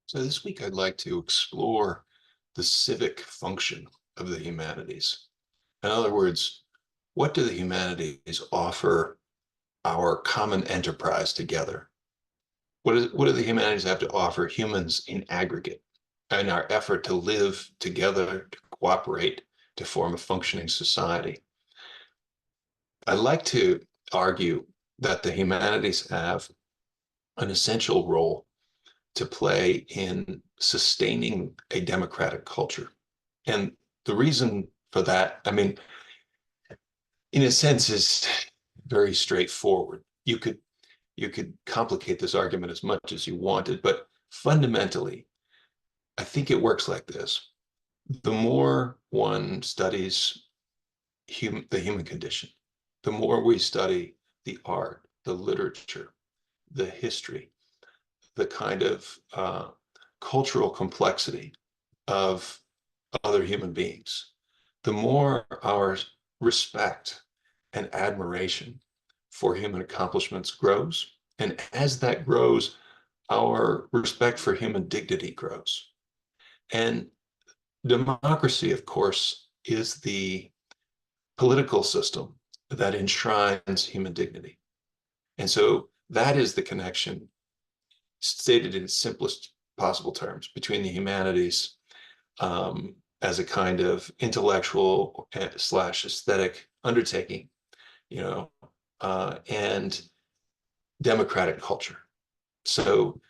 So this week I'd like to explore the civic function of the humanities. In other words, what do the humanities offer our common enterprise together? What do the humanities have to offer humans in aggregate in our effort to live together, to cooperate, to form a functioning society? I'd like to argue that the humanities have an essential role to play in sustaining a democratic culture. And the reason for that, I mean, in a sense, is very straightforward. You could complicate this argument as much as you wanted, but fundamentally, I think it works like this. The more one studies the human condition, the more we study the art, the literature, the history, the kind of cultural complexity of other human beings, the more our respect and admiration for human accomplishments grows. And as that grows, our respect for human dignity grows. And democracy, of course, is the political system that enshrines human dignity. And so that is the connection, stated in simplest possible terms, between the humanities as a kind of intellectual slash aesthetic undertaking, you know, and democratic culture. So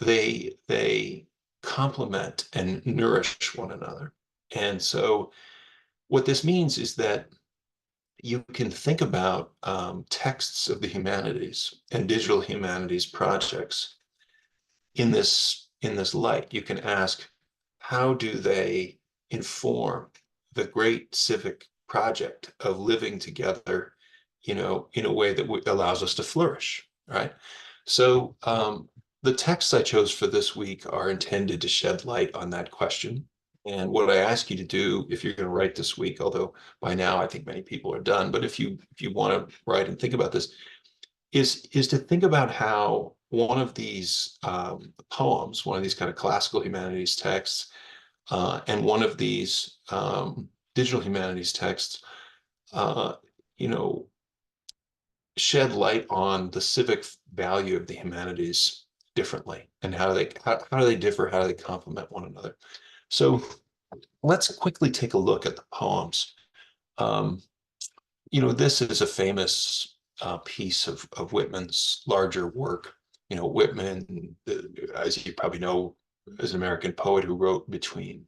they complement and nourish one another. And so what this means is that you can think about texts of the humanities and digital humanities projects in this light. You can ask, how do they inform the great civic project of living together, in a way that allows us to flourish, right? So the texts I chose for this week are intended to shed light on that question. And what I ask you to do, if you're going to write this week, although by now I think many people are done, but if you want to write and think about this, is to think about how one of these poems, one of these kind of classical humanities texts, and one of these digital humanities texts, uh, you know, shed light on the civic value of the humanities differently, and how do they differ, how do they complement one another. So let's quickly take a look at the poems. Um, this is a famous piece of Whitman's larger work. Whitman, as you probably know, is an American poet who wrote between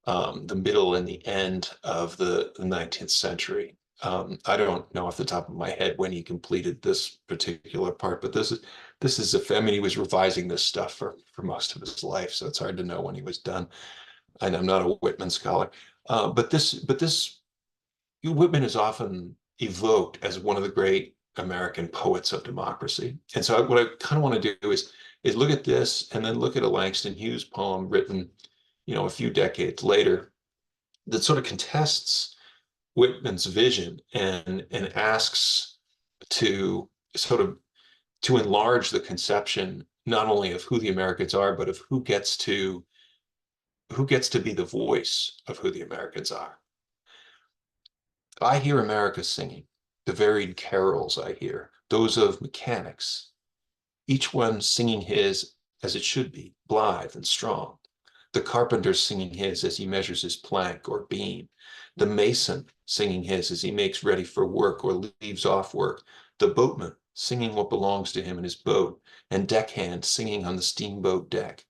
the middle and the end of the 19th century. I don't know off the top of my head when he completed this particular part, but I mean, he was revising this stuff for most of his life, so it's hard to know when he was done. And I'm not a Whitman scholar, but Whitman is often evoked as one of the great American poets of democracy. And so what I kind of want to do is look at this and then look at a Langston Hughes poem written, a few decades later, that sort of contests Whitman's vision and asks to sort of to enlarge the conception not only of who the Americans are, but of who gets to be the voice of who the Americans are. I hear America singing, the varied carols I hear, those of mechanics, each one singing his as it should be, blithe and strong. The carpenter singing his as he measures his plank or beam. The mason singing his as he makes ready for work or leaves off work. The boatman singing what belongs to him in his boat, and deckhand singing on the steamboat deck.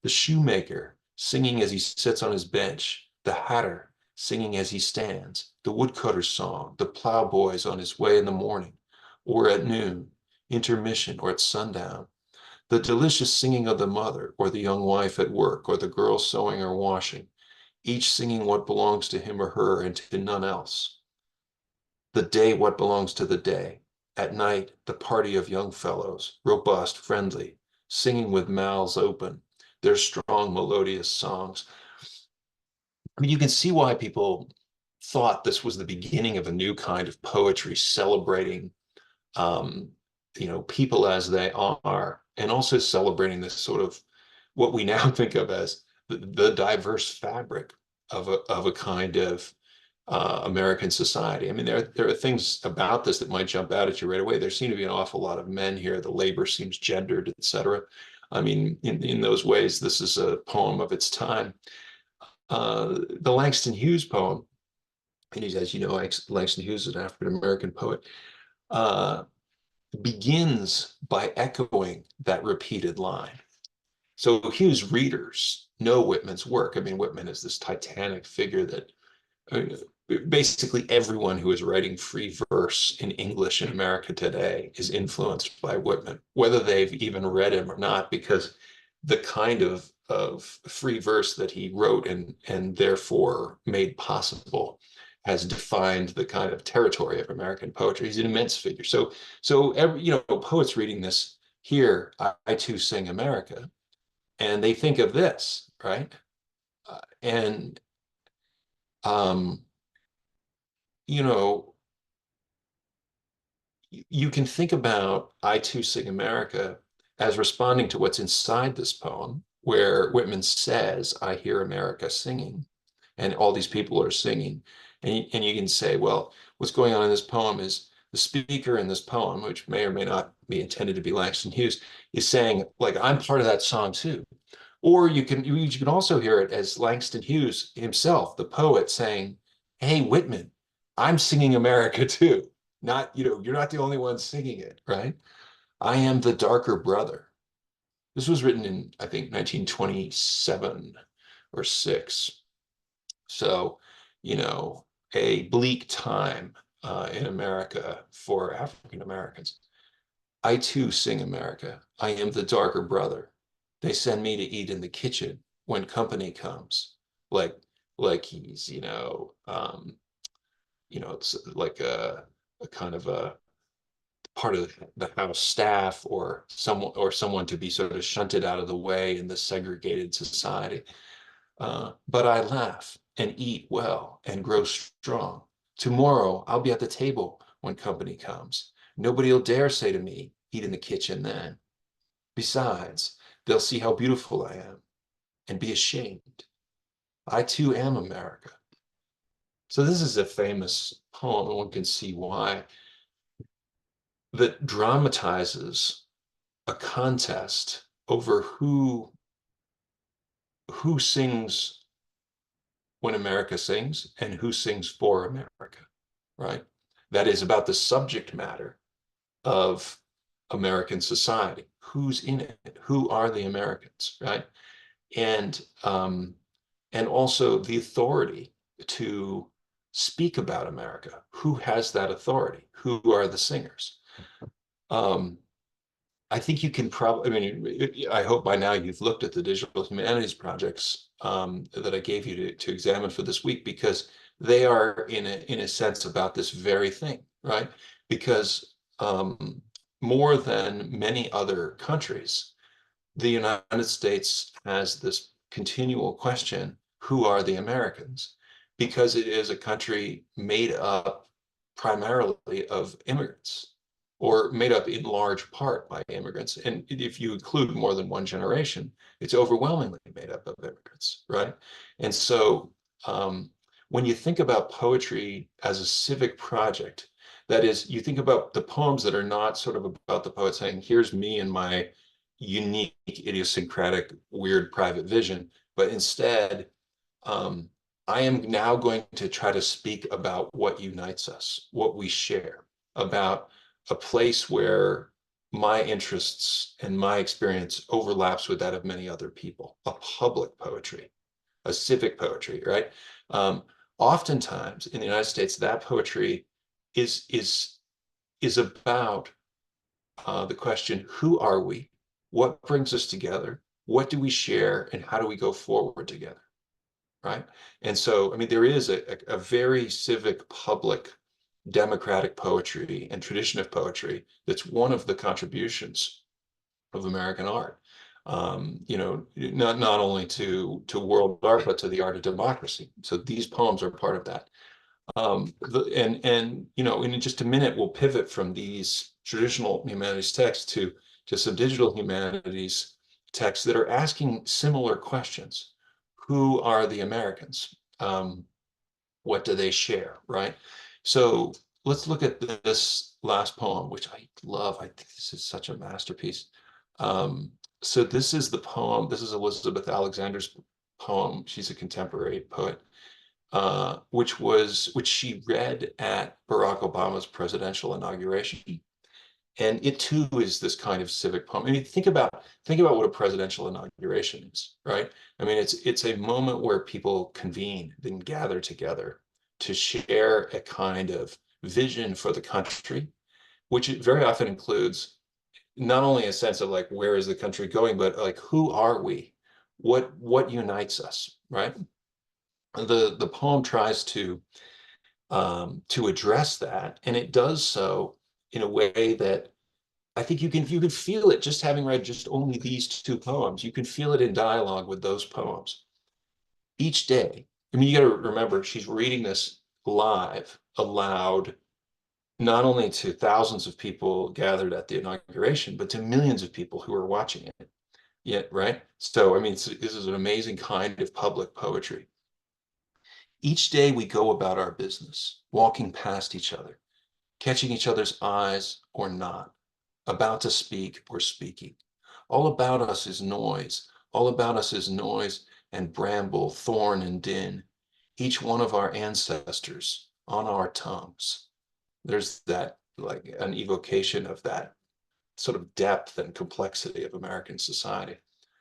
The shoemaker singing as he sits on his bench. The hatter singing as he stands. The woodcutter's song. The plowboy's on his way in the morning or at noon, intermission or at sundown. The delicious singing of the mother, or the young wife at work, or the girl sewing or washing, each singing what belongs to him or her and to none else. The day what belongs to the day. At night, the party of young fellows, robust, friendly, singing with mouths open, their strong melodious songs. I mean, you can see why people thought this was the beginning of a new kind of poetry celebrating people as they are, and also celebrating this sort of what we now think of as the diverse fabric of a kind of American society. I mean, there are things about this that might jump out at you right away. There seem to be an awful lot of men here. The labor seems gendered, et cetera. I mean, in those ways, this is a poem of its time. The Langston Hughes poem, and he's, as you know, Langston Hughes is an African-American poet, uh, begins by echoing that repeated line. So Hughes readers know Whitman's work. I mean, Whitman is this titanic figure that basically everyone who is writing free verse in English in America today is influenced by Whitman, whether they've even read him or not, because the kind of free verse that he wrote and therefore made possible has defined the kind of territory of American poetry. He's an immense figure. So every, poets reading this here, I too sing America, and they think of this, right? And um, you know, you can think about I Too Sing America as responding to what's inside this poem, where Whitman says, I hear America singing, and all these people are singing. And you can say, well, what's going on in this poem is the speaker in this poem, which may or may not be intended to be Langston Hughes, is saying, like, I'm part of that song too. Or you can also hear it as Langston Hughes himself, the poet, saying, hey, Whitman, I'm singing America too. Not, you're not the only one singing it, right? I am the darker brother. This was written in, I think, 1927 or six. So, you know, a bleak time in America for African Americans. I too sing America. I am the darker brother. They send me to eat in the kitchen when company comes. Like, like he's, it's like a kind of a part of the house staff or someone to be sort of shunted out of the way in this segregated society. But I laugh and eat well and grow strong. Tomorrow I'll be at the table when company comes. Nobody'll dare say to me, eat in the kitchen then. Besides, they'll see how beautiful I am and be ashamed. I too am America. So this is a famous poem, and one can see why, that dramatizes a contest over who sings when America sings and who sings for America, right? That is about the subject matter of American society. Who's in it? Who are the Americans, right? And and also the authority to speak about America. Who has that authority? Who are the singers? Um, I think you can probably, I mean, I hope by now you've looked at the digital humanities projects that I gave you to examine for this week, because they are in a sense about this very thing, right? Because more than many other countries, the United States has this continual question, who are the Americans? Because it is a country made up primarily of immigrants, or made up in large part by immigrants. And if you include more than one generation, it's overwhelmingly made up of immigrants, right? And so when you think about poetry as a civic project, that is, you think about the poems that are not sort of about the poet saying, here's me and my unique, idiosyncratic, weird private vision, but instead, I am now going to try to speak about what unites us, what we share, about a place where my interests and my experience overlaps with that of many other people, a public poetry, a civic poetry, right? Um, Oftentimes in the United States, that poetry is about the question, who are we? What brings us together? What do we share? And how do we go forward together? Right? And so, I mean, there is a very civic, public, democratic poetry and tradition of poetry that's one of the contributions of American art. Not only to world art, but to the art of democracy. So these poems are part of that. In just a minute, we'll pivot from these traditional humanities texts to some digital humanities texts that are asking similar questions. Who are the Americans? What do they share, right? So let's look at this last poem, which I love. I think this is such a masterpiece. Um, so this is the poem. This is Elizabeth Alexander's poem. She's a contemporary poet, which she read at Barack Obama's presidential inauguration. And it too is this kind of civic poem. I mean, think about what a presidential inauguration is, right? I mean, it's a moment where people convene and gather together to share a kind of vision for the country, which very often includes not only a sense of like where is the country going, but like who are we? What unites us, right? The poem tries to address that, and it does so in a way that I think you can feel it just having read just only these two poems. You can feel it in dialogue with those poems. Each day, I mean, you got to remember she's reading this live, aloud, not only to thousands of people gathered at the inauguration, but to millions of people who are watching it. Yeah, right. So, I mean, this is an amazing kind of public poetry. Each day we go about our business, walking past each other, catching each other's eyes or not, about to speak or speaking. All about us is noise. All about us is noise and bramble, thorn and din. Each one of our ancestors on our tongues. There's that, like an evocation of that sort of depth and complexity of American society.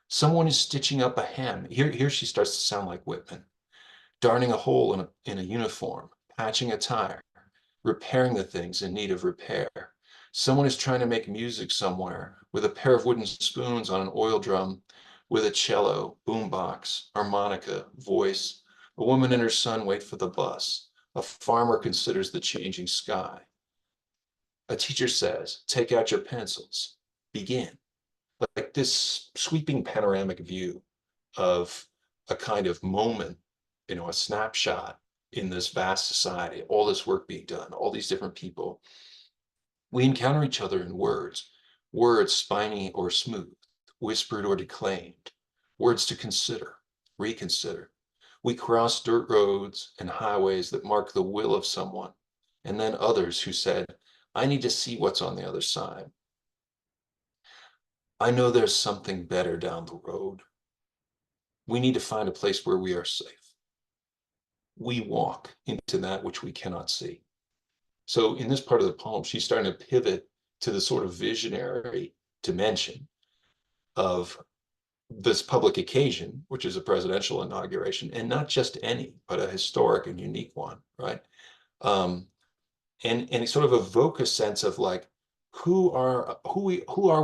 Someone is stitching up a hem. Here she starts to sound like Whitman, darning a hole in a uniform, patching a tire, repairing the things in need of repair. Someone is trying to make music somewhere with a pair of wooden spoons on an oil drum, with a cello, boombox, harmonica, voice. A woman and her son wait for the bus. A farmer considers the changing sky. A teacher says, take out your pencils, begin. Like this sweeping panoramic view of a kind of moment, a snapshot in this vast society, all this work being done, all these different people. We encounter each other in words, words spiny or smooth, whispered or declaimed, words to consider, reconsider. We cross dirt roads and highways that mark the will of someone, and then others who said, I need to see what's on the other side. I know there's something better down the road. We need to find a place where we are safe. We walk into that which we cannot see. So in this part of the poem, she's starting to pivot to the sort of visionary dimension of this public occasion, which is a presidential inauguration, and not just any, but a historic and unique one, right? Um, and sort of evoke a sense of like, who are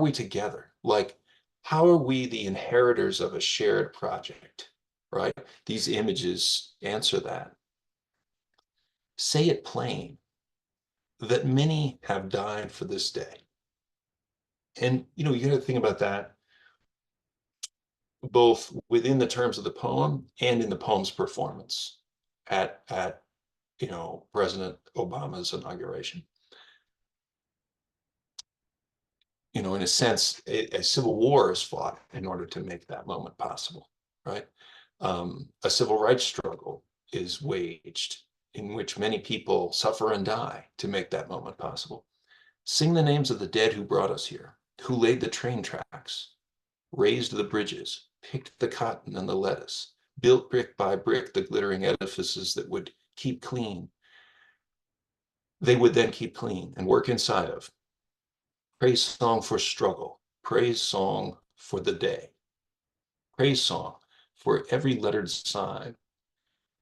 we together? Like, how are we the inheritors of a shared project, right? These images answer that. Say it plain, that many have died for this day. And you got to think about that both within the terms of the poem and in the poem's performance at President Obama's inauguration. In a sense, a civil war is fought in order to make that moment possible, right? A civil rights struggle is waged in which many people suffer and die to make that moment possible. Sing the names of the dead who brought us here, who laid the train tracks, raised the bridges, picked the cotton and the lettuce, built brick by brick the glittering edifices that would keep clean. They would then keep clean and work inside of. Praise song for struggle, praise song for the day, praise song for every lettered sign,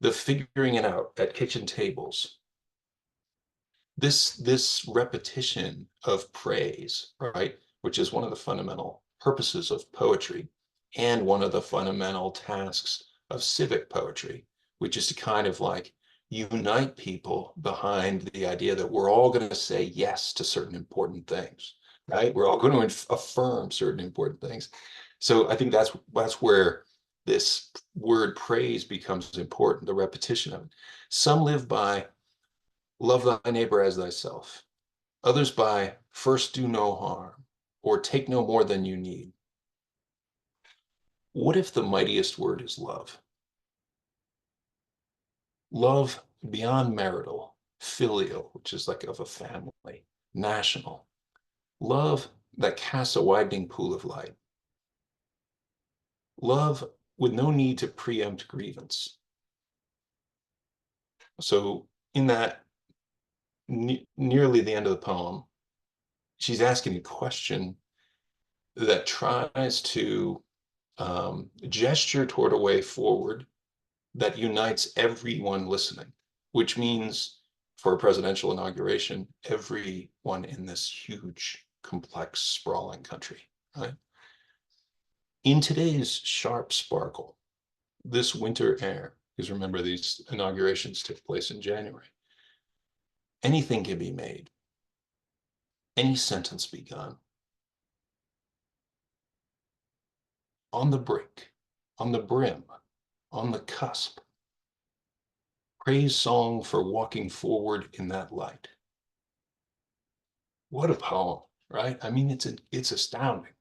the figuring it out at kitchen tables. This repetition of praise, right, which is one of the fundamental purposes of poetry and one of the fundamental tasks of civic poetry, which is to kind of like unite people behind the idea that we're all going to say yes to certain important things, right? We're all going to affirm certain important things. So I think that's where this word praise becomes important, the repetition of it. Some live by love thy neighbor as thyself. Others by first do no harm or take no more than you need. What if the mightiest word is love? Love beyond marital, filial, which is like of a family, national. Love that casts a widening pool of light. Love with no need to preempt grievance. So in that nearly the end of the poem, she's asking a question that tries to gesture toward a way forward that unites everyone listening, which means for a presidential inauguration, everyone in this huge, complex, sprawling country, right? In today's sharp sparkle, this winter air, because remember these inaugurations took place in January, anything can be made, any sentence begun, on the brink, on the brim, on the cusp. Praise song for walking forward in that light. What a poem, right? I mean, it's astounding.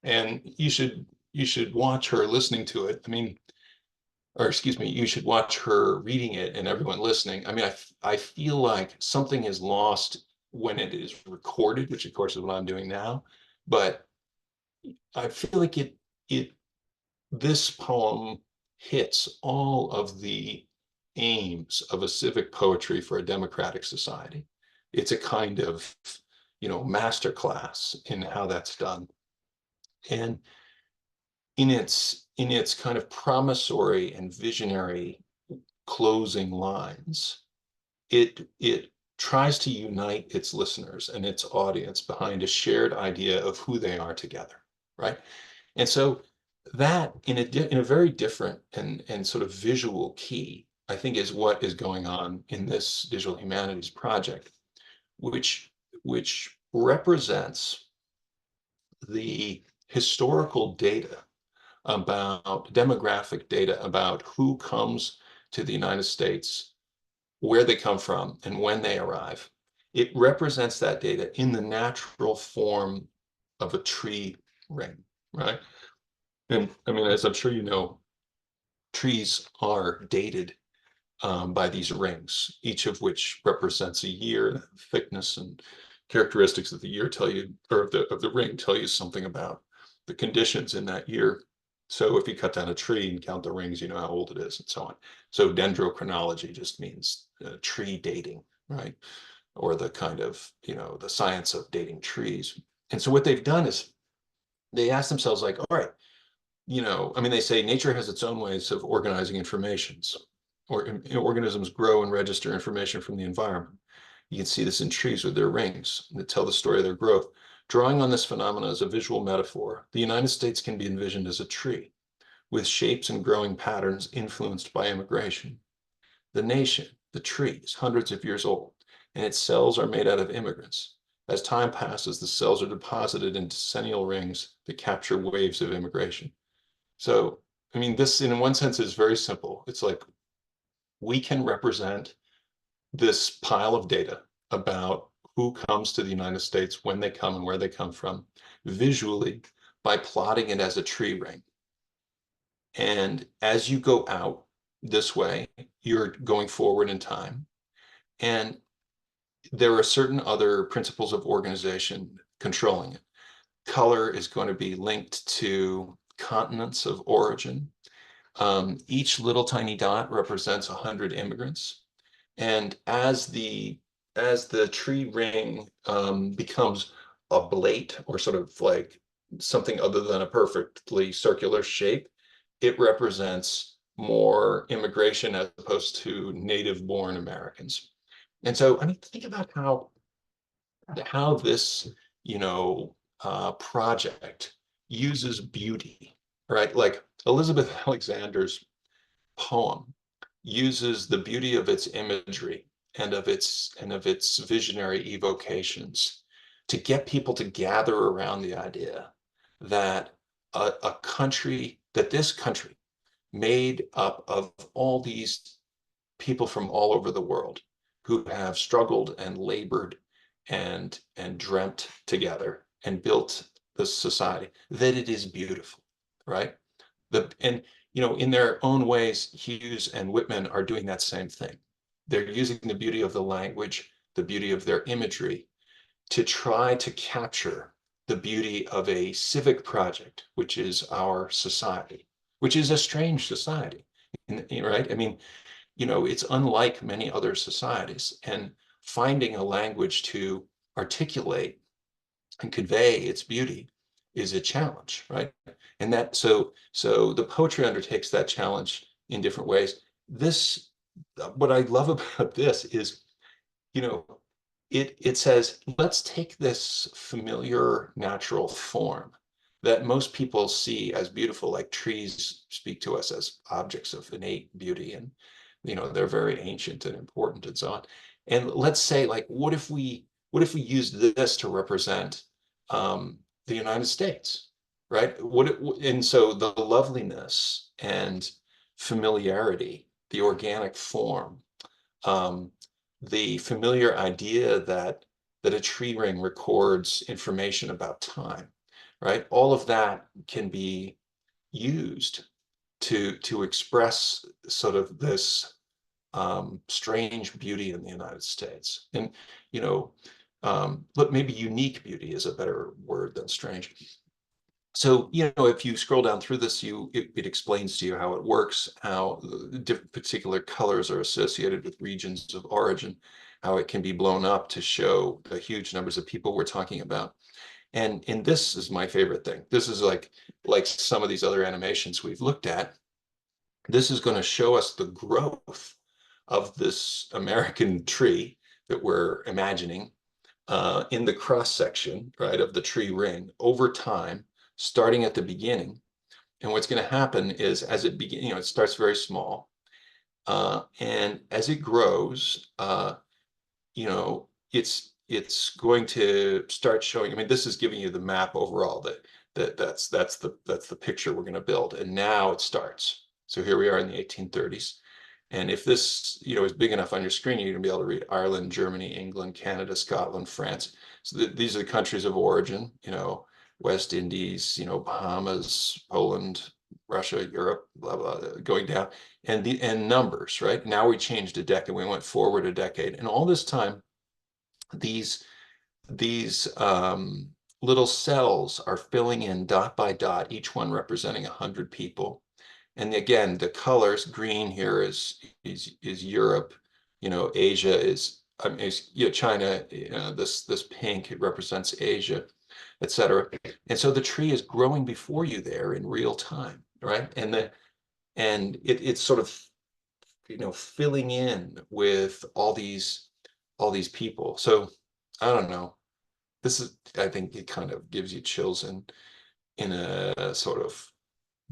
And you should watch her listening to it. I mean, or excuse me, you should watch her reading it and everyone listening. I mean, I feel like something is lost when it is recorded, which of course is what I'm doing now. But I feel like it this poem hits all of the aims of a civic poetry for a democratic society. It's a kind of, masterclass in how that's done. And in its kind of promissory and visionary closing lines, it tries to unite its listeners and its audience behind a shared idea of who they are together, right? And so that in a very different and sort of visual key, I think is what is going on in this digital humanities project, which represents the historical data about demographic data about who comes to the United States, where they come from, and when they arrive. It represents that data in the natural form of a tree ring, right? And I mean, as I'm sure you know, trees are dated by these rings, each of which represents a year. Thickness and characteristics of the year tell you, or of the ring tell you something about the conditions in that year. So if you cut down a tree and count the rings, you know how old it is and so on. So dendrochronology just means tree dating, right? Or the kind of, the science of dating trees. And so what they've done is they ask themselves like, all right, I mean, they say nature has its own ways of organizing informations, or organisms grow and register information from the environment. You can see this in trees with their rings that tell the story of their growth. Drawing on this phenomena as a visual metaphor, the United States can be envisioned as a tree with shapes and growing patterns influenced by immigration. The nation, the tree, is hundreds of years old, and its cells are made out of immigrants. As time passes, the cells are deposited into decennial rings that capture waves of immigration. So, I mean, this in one sense is very simple. It's like we can represent this pile of data about who comes to the United States, when they come, and where they come from visually by plotting it as a tree ring. And as you go out this way, you're going forward in time. And there are certain other principles of organization controlling it. Color is going to be linked to continents of origin. Each little tiny dot represents 100 immigrants. And as the tree ring becomes oblate, or sort of like something other than a perfectly circular shape, it represents more immigration as opposed to native-born Americans. And so, I mean, think about how this, project uses beauty, right? Like Elizabeth Alexander's poem uses the beauty of its imagery and of its visionary evocations to get people to gather around the idea that this country made up of all these people from all over the world who have struggled and labored and dreamt together and built this society, that it is beautiful, right? And in their own ways, Hughes and Whitman are doing that same thing. They're using the beauty of the language, the beauty of their imagery to try to capture the beauty of a civic project, which is our society, which is a strange society, right? I mean, it's unlike many other societies, and finding a language to articulate and convey its beauty is a challenge, right? And that so the poetry undertakes that challenge in different ways. This What I love about this is, you know, it says, let's take this familiar natural form that most people see as beautiful, like trees speak to us as objects of innate beauty, and they're very ancient and important and so on. And let's say, like, what if we use this to represent the United States, right? And so the loveliness and familiarity, the organic form, um, the familiar idea that a tree ring records information about time, right? All of that can be used to express sort of this strange beauty in the United States. And but maybe unique beauty is a better word than strange. So, if you scroll down through this, it explains to you how it works, how different particular colors are associated with regions of origin, how it can be blown up to show the huge numbers of people we're talking about. And this is my favorite thing. This is like some of these other animations we've looked at. This is going to show us the growth of this American tree that we're imagining in the cross section, right, of the tree ring over time, starting at the beginning. And what's going to happen is, as it begins, it starts very small, and as it grows, it's going to start showing. I mean, this is giving you the map overall. That's the picture we're going to build, and now it starts. So here we are in the 1830s. And if this, is big enough on your screen, you're going to be able to read Ireland, Germany, England, Canada, Scotland, France. So these are the countries of origin, West Indies, Bahamas, Poland, Russia, Europe, blah, blah, going down. And numbers, right? Now we changed a decade. We went forward a decade. And all this time, these little cells are filling in dot by dot, each one representing 100 people. And again, the colors, green here is Europe, Asia China, this pink, it represents Asia, etc. And so the tree is growing before you there in real time, right? It's sort of filling in with all these people. So I don't know. I think it kind of gives you chills in a sort of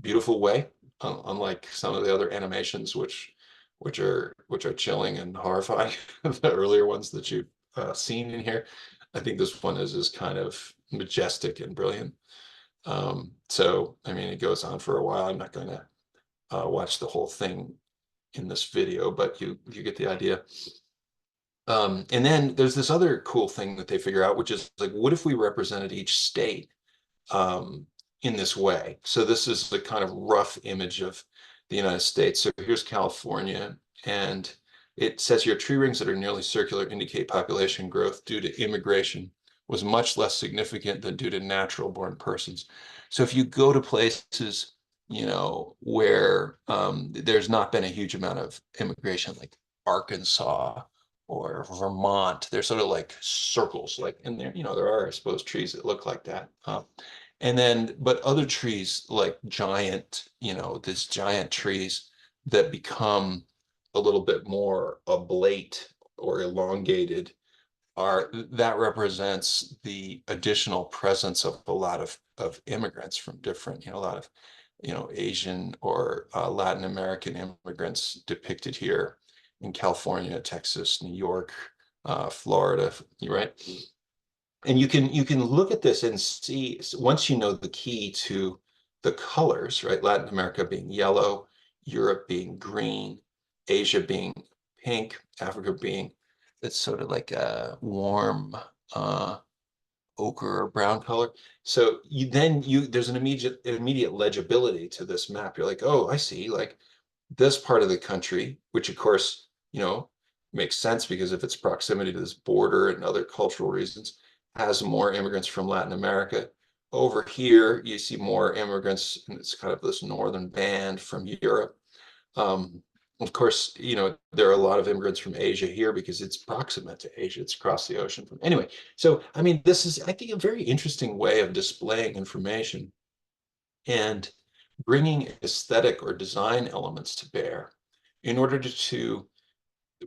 beautiful way, unlike some of the other animations, which are chilling and horrifying, the earlier ones that you've seen in here. I think this one is kind of majestic and brilliant. So I mean, it goes on for a while. I'm not going to watch the whole thing in this video, but you get the idea. And then there's this other cool thing that they figure out, which is like, what if we represented each state in this way? So this is the kind of rough image of the United States. So here's California, and it says here, tree rings that are nearly circular indicate population growth due to immigration was much less significant than due to natural born persons. So if you go to places, where there's not been a huge amount of immigration, like Arkansas or Vermont, they're sort of like circles, like in there, there are, I suppose, trees that look like that. But other trees like these giant trees that become a little bit more oblate or elongated that represents the additional presence of a lot of immigrants from different, a lot of, Asian or Latin American immigrants depicted here in California, Texas, New York, Florida, right? And you can look at this and see, once you know the key to the colors, right? Latin America being yellow, Europe being green, Asia being pink, Africa being, it's sort of like a warm ochre or brown color. So then there's an immediate legibility to this map. You're like, oh, I see, like this part of the country, which of course, makes sense because of its proximity to this border and other cultural reasons, has more immigrants from Latin America. Over here, you see more immigrants, and it's kind of this northern band from Europe. Of course, there are a lot of immigrants from Asia here because it's proximate to Asia. It's across the ocean from anyway. So, I mean, this is, I think, a very interesting way of displaying information and bringing aesthetic or design elements to bear in order to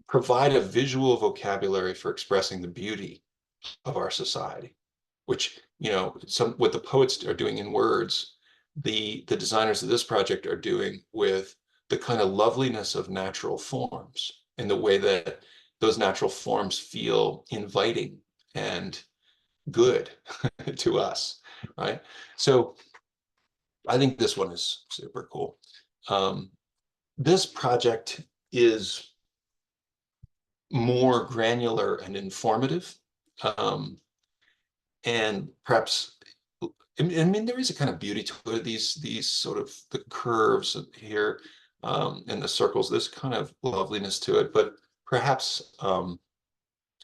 provide a visual vocabulary for expressing the beauty of our society, which, what the poets are doing in words, the designers of this project are doing with the kind of loveliness of natural forms and the way that those natural forms feel inviting and good to us, right? So I think this one is super cool. This project is more granular and informative. And perhaps, I mean, there is a kind of beauty to it. These sort of the curves here, and the circles, there's kind of loveliness to it, but perhaps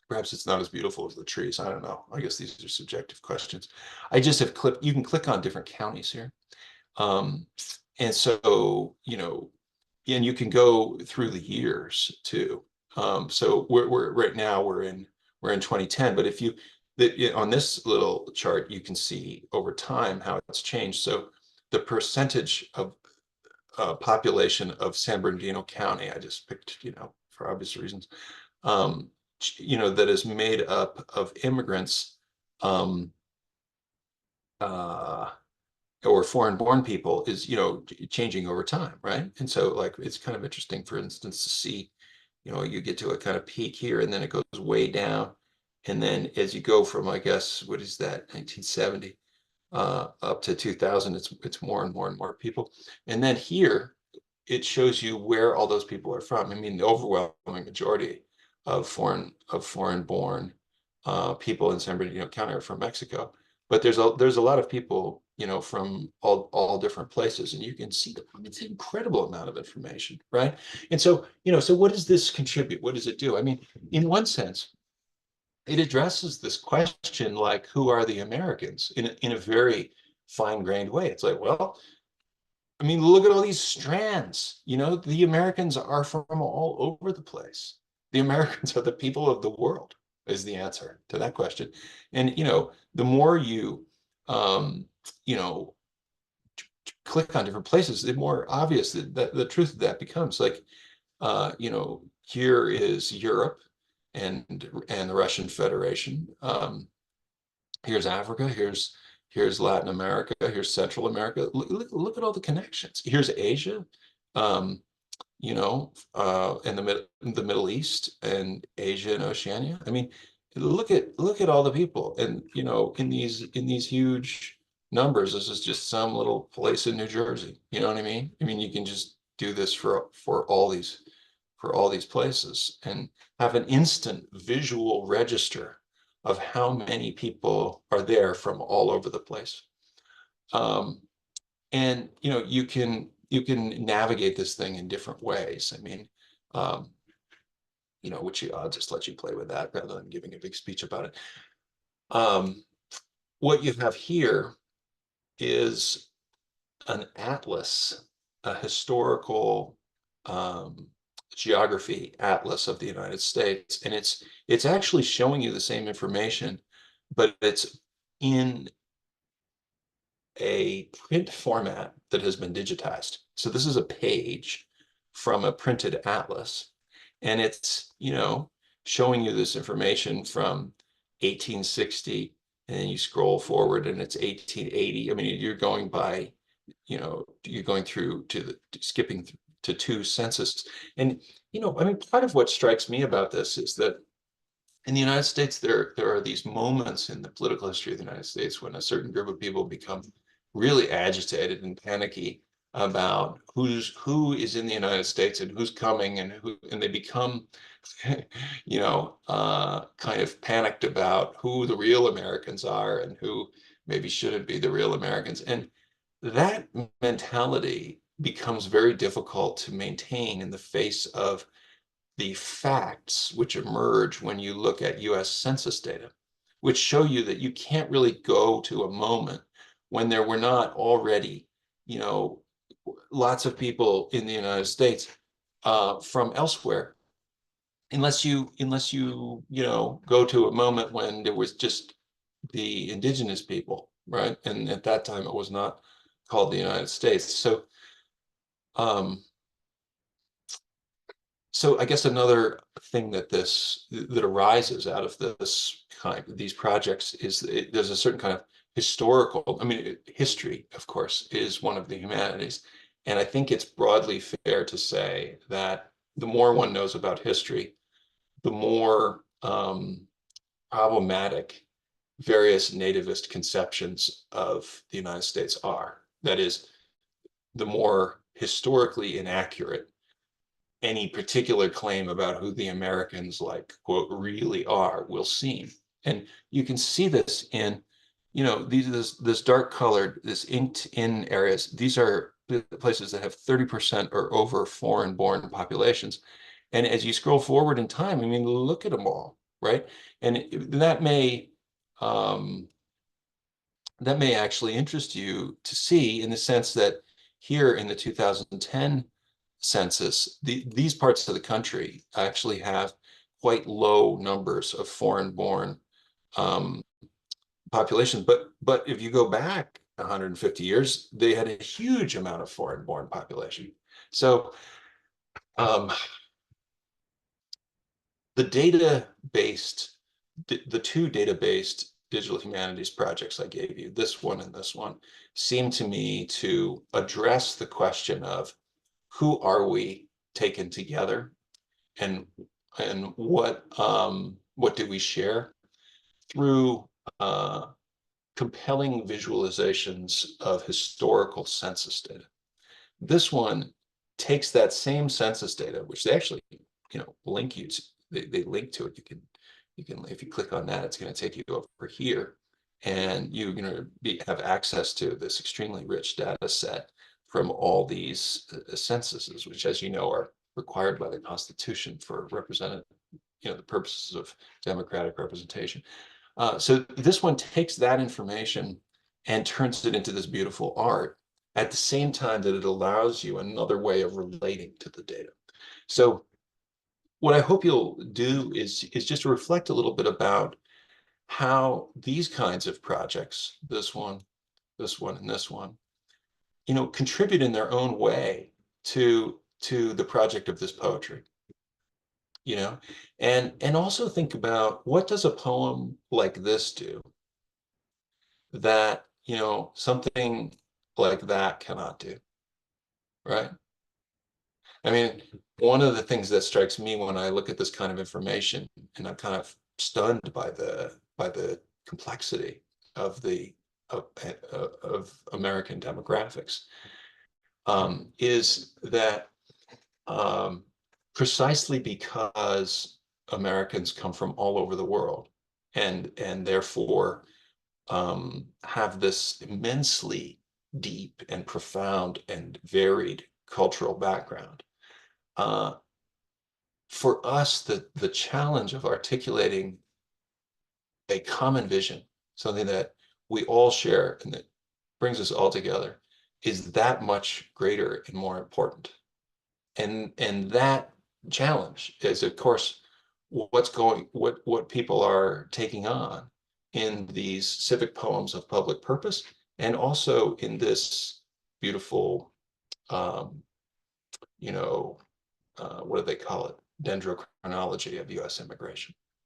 it's not as beautiful as the trees. I don't know. I guess these are subjective questions. I just have you can click on different counties here. Um, and so, and you can go through the years too. So we're right now we're in 2010, but if you on this little chart, you can see over time how it's changed. So the percentage of population of San Bernardino County, I just picked, for obvious reasons, that is made up of immigrants, uh, or foreign-born people is, changing over time, right? And so, like, it's kind of interesting, for instance, to see, you get to a kind of peak here, and then it goes way down, and then as you go from, I guess, what is that, 1970, up to 2000, it's more and more and more people, and then here it shows you where all those people are from. I mean, the overwhelming majority of foreign-born people in San Bernardino County are from Mexico, but there's a lot of people, from all different places, and you can see it's an incredible amount of information, right? And so, so what does this contribute? What does it do? I mean, in one sense, it addresses this question, like, who are the Americans, in a very fine-grained way. It's like, well, I mean, look at all these strands. The Americans are from all over the place. The Americans are the people of the world, is the answer to that question. And, the more you, you know, click on different places, the more obvious that the truth of that becomes. Like, here is Europe and the Russian Federation. Here's Africa. Here's Latin America. Here's Central America. Look at all the connections. Here's Asia. Um, in the Middle East and Asia and Oceania. I mean, look at all the people, and in these huge numbers. This is just some little place in New Jersey. You know what I mean? I mean, you can just do this for all these places and have an instant visual register of how many people are there from all over the place. And you can navigate this thing in different ways. I mean, which I'll just let you play with that rather than giving a big speech about it. What you have here is an atlas, a historical geography atlas of the United States, and it's actually showing you the same information, but it's in a print format that has been digitized. So this is a page from a printed atlas, and it's, showing you this information from 1860, and then you scroll forward and it's 1880. I mean, you're going through skipping to two censuses. And, I mean, part of what strikes me about this is that in the United States, there are these moments in the political history of the United States when a certain group of people become really agitated and panicky about who is in the United States and who's coming and who, and they become, kind of panicked about who the real Americans are and who maybe shouldn't be the real Americans. And that mentality becomes very difficult to maintain in the face of the facts which emerge when you look at US Census data, which show you that you can't really go to a moment when there were not already, you know, lots of people in the United States from elsewhere, unless you go to a moment when there was just the indigenous people, right? And at that time, it was not called the United States. Um, so I guess another thing that arises out of these projects is there's a certain kind of historical, I mean, history, of course, is one of the humanities. And I think it's broadly fair to say that the more one knows about history, the more problematic various nativist conceptions of the United States are. That is, the more historically inaccurate any particular claim about who the Americans, like, quote, really are will seem. And you can see this in, this dark colored, this inked in areas. These are the places that have 30% or over foreign born populations. And as you scroll forward in time, I mean, look at them all, right? And um, that may actually interest you to see, in the sense that here in the 2010 census, these parts of the country actually have quite low numbers of foreign-born um, populations. But if you go back 150 years, they had a huge amount of foreign-born population. So um, the data-based, the two data-based digital humanities projects I gave you, this one and this one, seem to me to address the question of who are we taken together, and what do we share through compelling visualizations of historical census data. This one takes that same census data, which they actually, link you to. They link to it. You can if you click on that, it's going to take you over here, and you're going to have access to this extremely rich data set from all these censuses, which, as you know, are required by the Constitution for representative, the purposes of democratic representation. So this one takes that information and turns it into this beautiful art at the same time that it allows you another way of relating to the data. So what I hope you'll do is just reflect a little bit about how these kinds of projects, this one, and this one, contribute in their own way to the project of this poetry. you know and also think about, what does a poem like this do that something like that cannot do, right? I mean, one of the things that strikes me when I look at this kind of information, and I'm kind of stunned by the complexity of the of American demographics, is that um, precisely because Americans come from all over the world, and therefore have this immensely deep and profound and varied cultural background. Uh, for us, the challenge of articulating a common vision, something that we all share and that brings us all together, is that much greater and more important. And that challenge is, of course, what people are taking on in these civic poems of public purpose, and also in this beautiful, um, what do they call it? Dendrochronology of US immigration.